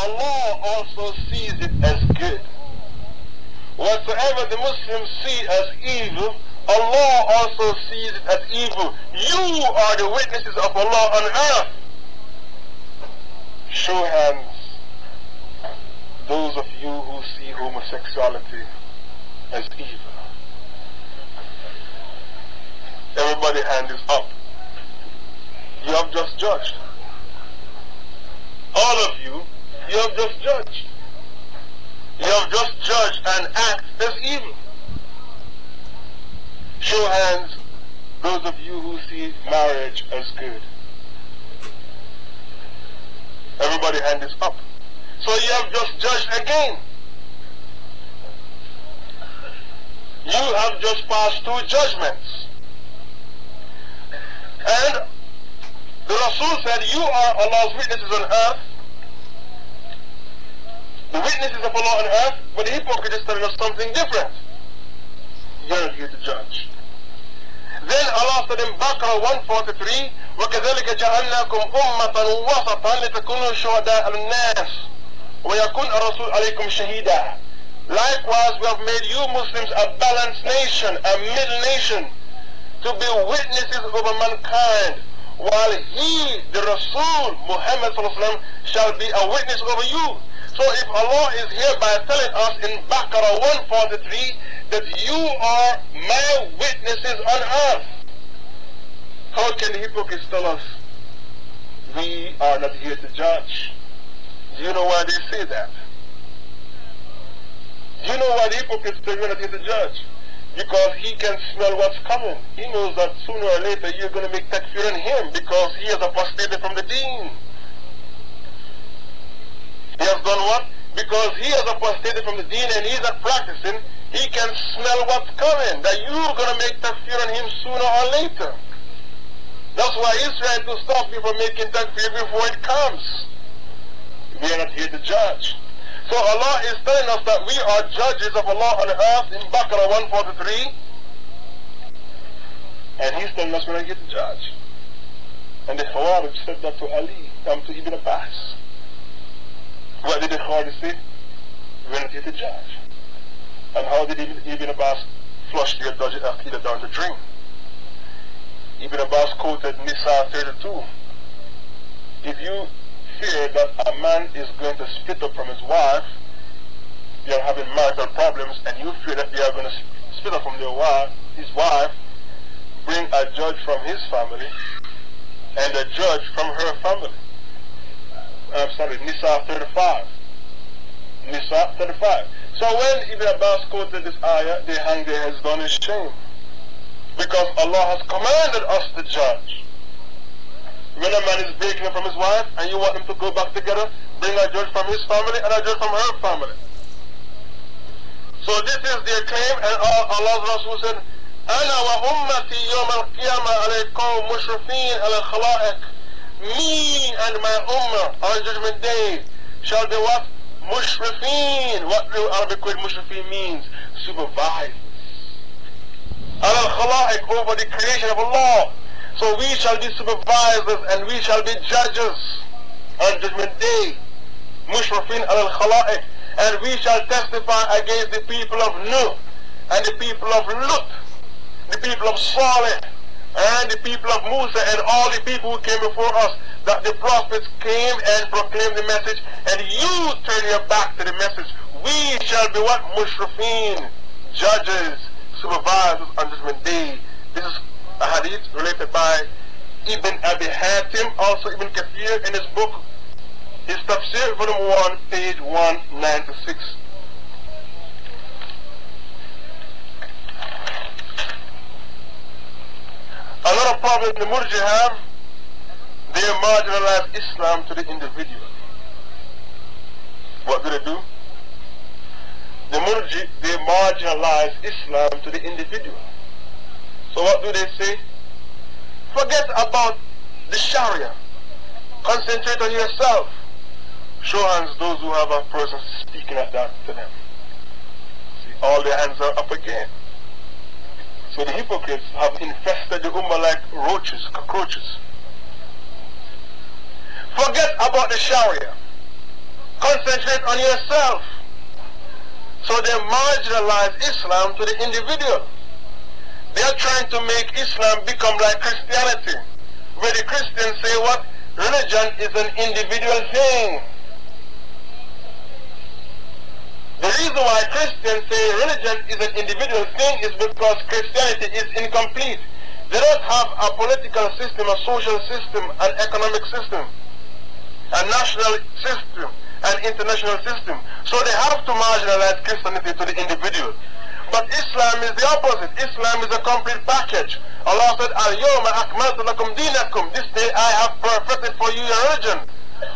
Allah also sees it as good. Whatsoever the Muslims see as evil, Allah also sees it as evil. You are the witnesses of Allah on earth. Show hands, those of you who see homosexuality as evil. Everybody hand is up. You have just judged. All of you, you have just judged. You have just judged and act as evil. Show hands, those of you who see marriage as good. Everybody hand is up. So you have just judged again. You have just passed two judgments. And the Rasul said, you are Allah's witnesses on earth, the witnesses of Allah on earth, but the hypocrite is telling us something different. You're not here to judge. Then Allah said in Baqarah 143, وَكَذَلِكَ جَعَلْنَاكُمْ أُمَّةً وَسَطًا لِتَكُونُوا شُهَدَاءَ عَلَى النَّاسِ وَيَكُونَ الرَّسُولُ عَلَيْكُمْ شَهِيدًا. Likewise, we have made you Muslims a balanced nation, a middle nation, to be witnesses over mankind, while he, the Rasul, Muhammad ﷺ, shall be a witness over you. So if Allah is hereby telling us in Baqarah 143 that you are my witnesses on earth, how can the hypocrites tell us we are not here to judge? Do you know why they say that? Do you know why the hypocrites say we're not here to judge? Because he can smell what's coming. He knows that sooner or later you're going to make takfir on him because he has apostated from the deen. He has done what? Because he has apostated from the deen and he's not practicing, he can smell what's coming, that you're going to make takfir on him sooner or later. That's why he's trying to stop you from making takfir before it comes. We are not here to judge. So Allah is telling us that we are judges of Allah on earth in Baqarah 143, and he's telling us we're not here to judge. And the Khawarij said that to Ali, to Ibn Abbas. What did the Khawarij say? We're not here to judge. And how did Ibn Abbas flush their dodgy aqeedah down the drain? Ibn Abbas quoted Nisa 32. If you fear that a man is going to split up from his wife, they are having marital problems, and you fear that they are going to split up from his wife, bring a judge from his family and a judge from her family. I'm sorry, Nisa 35. Nisa 35. So when Ibn Abbas quoted this ayah, they hang their heads down in shame. Because Allah has commanded us to judge. When a man is breaking up from his wife and you want them to go back together, bring a judge from his family and a judge from her family. So this is their claim, and Allah's Rasul said, أَنَا وَأُمَّتِي يَوْمَ الْقِيَامَةِ عَلَيْكُمْ مُشْرِفِينَ عَلَى الْخَلَائِقِ. Me and my ummah on Judgment Day shall be what? Mushrifeen. What the Arabic word mushrifeen means? Supervisors. Al-Khalaiq, over the creation of Allah. So we shall be supervisors and we shall be judges on Judgment Day. Mushrifeen al-Khalaiq. And we shall testify against the people of Nuh and the people of Lut, the people of Saleh and the people of Musa and all the people who came before us, that the prophets came and proclaimed the message, and you turn your back to the message. We shall be what? Mushrifeen, judges, supervisors on Judgment Day. This is a hadith related by Ibn Abi Hatim, also Ibn Kathir in his book, his Tafsir, volume 1, page 196. Another problem the Murji have, they marginalize Islam to the individual. What do? The Murji, they marginalize Islam to the individual. So what do they say? Forget about the Sharia. Concentrate on yourself. Show hands those who have a person speaking at that to them. See, all their hands are up again. So the hypocrites have infested the ummah like roaches, cockroaches. Forget about the Sharia. Concentrate on yourself. So they marginalize Islam to the individual. They are trying to make Islam become like Christianity, where the Christians say what? Religion is an individual thing. The reason why Christians say religion is an individual thing is because Christianity is incomplete. They don't have a political system, a social system, an economic system, a national system, an international system. So they have to marginalize Christianity to the individual. But Islam is the opposite. Islam is a complete package. Allah said, Al-Yawma akmaltu lakum dinakum. This day I have perfected for you your religion.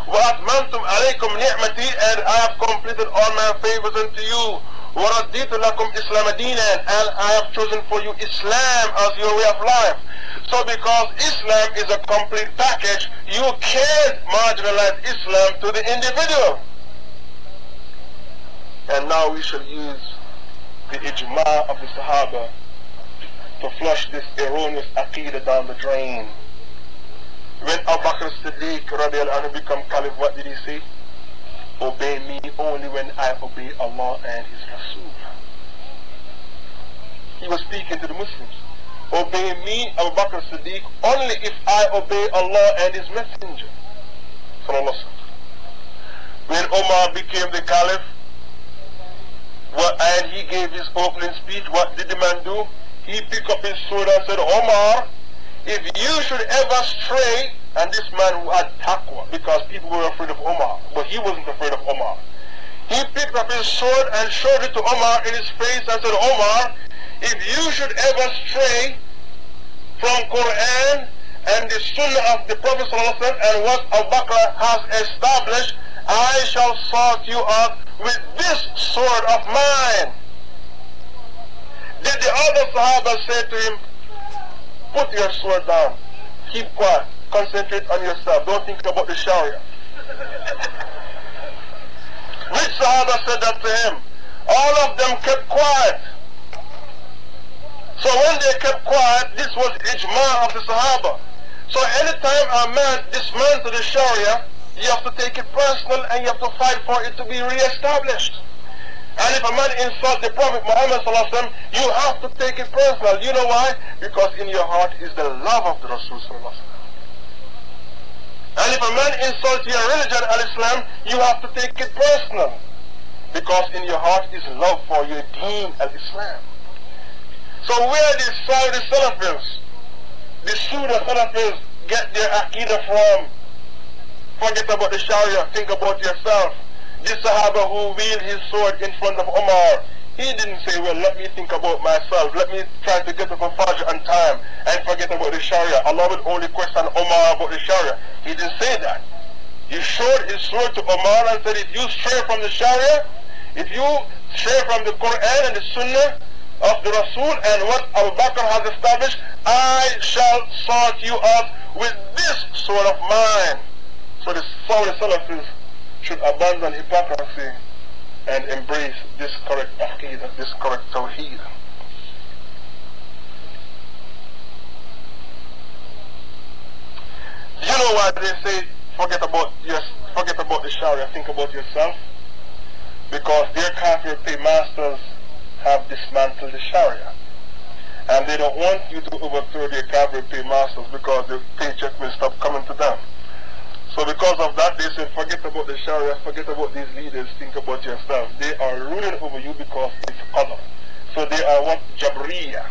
Wa atmamtum alaykum ni'mati, and I have completed all my favors unto you. Wa raditu lakum Islam dinan, and I have chosen for you Islam as your way of life. So because Islam is a complete package, you can't marginalize Islam to the individual. And now we shall use the ijma of the Sahaba to flush this erroneous aqeedah down the drain. When Abu Bakr Siddiq radiallahu anhu became caliph, what did he say? Obey me only when I obey Allah and His Rasul. He was speaking to the Muslims. Obey me, Abu Bakr Siddiq, only if I obey Allah and His Messenger. When Omar became the caliph, and he gave his opening speech, what did the man do? He picked up his sword and said, Omar, if you should ever stray, and this man who had taqwa, because people were afraid of Omar, but he wasn't afraid of Omar. He picked up his sword and showed it to Omar in his face and said, Omar, if you should ever stray from Quran and the Sunnah of the Prophet ﷺ and what Abu Bakr has established, I shall sort you out with this sword of mine. Did the other Sahaba say to him, put your sword down, keep quiet, concentrate on yourself, don't think about the Sharia? Which Sahaba said that to him? All of them kept quiet. So when they kept quiet, this was ijma of the Sahaba. So anytime a man dismantles the Sharia, you have to take it personal and you have to fight for it to be re-established. And if a man insults the Prophet Muhammad ﷺ, you have to take it personal. You know why? Because in your heart is the love of the Rasul ﷺ. And if a man insults your religion, al-Islam, you have to take it personal. Because in your heart is love for your deen, al-Islam. So where the Saudi Salafis, the Sunni Salafis get their aqeedah from? Forget about the Sharia, think about yourself. This Sahaba who wielded his sword in front of Omar, he didn't say, well, let me think about myself, let me try to get up on Fajr on time and forget about the Sharia. Allah would only question Omar about the Sharia. He didn't say that. He showed his sword to Omar and said, if you stray from the Sharia, if you stray from the Quran and the Sunnah of the Rasul and what Abu Bakr has established, I shall sort you out with this sword of mine. So the Saudi Salafis should abandon hypocrisy and embrace this correct aqeedah, this correct tawheed. You know why they say forget about the Sharia, think about yourself? Because their kafir paymasters have dismantled the Sharia. And they don't want you to overthrow their kafir paymasters because the paycheck will stop coming to them. So because of that, they said, forget about the Sharia, forget about these leaders, think about yourself. They are ruling over you because it's qadr. So they are what? Jabriya.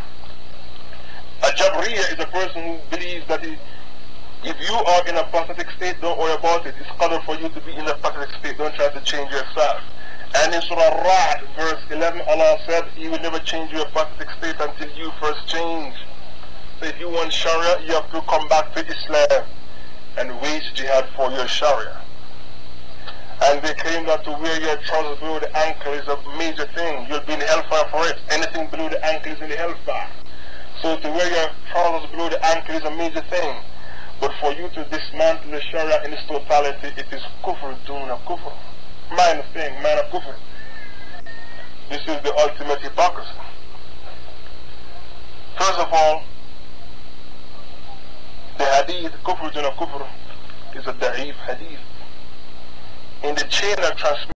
A Jabriya is a person who believes that if you are in a pathetic state, don't worry about it. It's qadr for you to be in a pathetic state. Don't try to change yourself. And in Surah Ra'd, verse 11, Allah said, He will never change your pathetic state until you first change. So if you want Sharia, you have to come back to Islam and wage jihad for your Sharia. And they claim that to wear your trousers below the ankle is a major thing. You'll be in the hellfire for it. Anything below the ankle is in the hellfire. So to wear your trousers below the ankle is a major thing. But for you to dismantle the Sharia in its totality, it is kufr duna kufr. Minor thing, minor kufr. This is the ultimate hypocrisy. First of all, the hadith, kufr duna kufr, is a da'if hadith. In the chain of transmission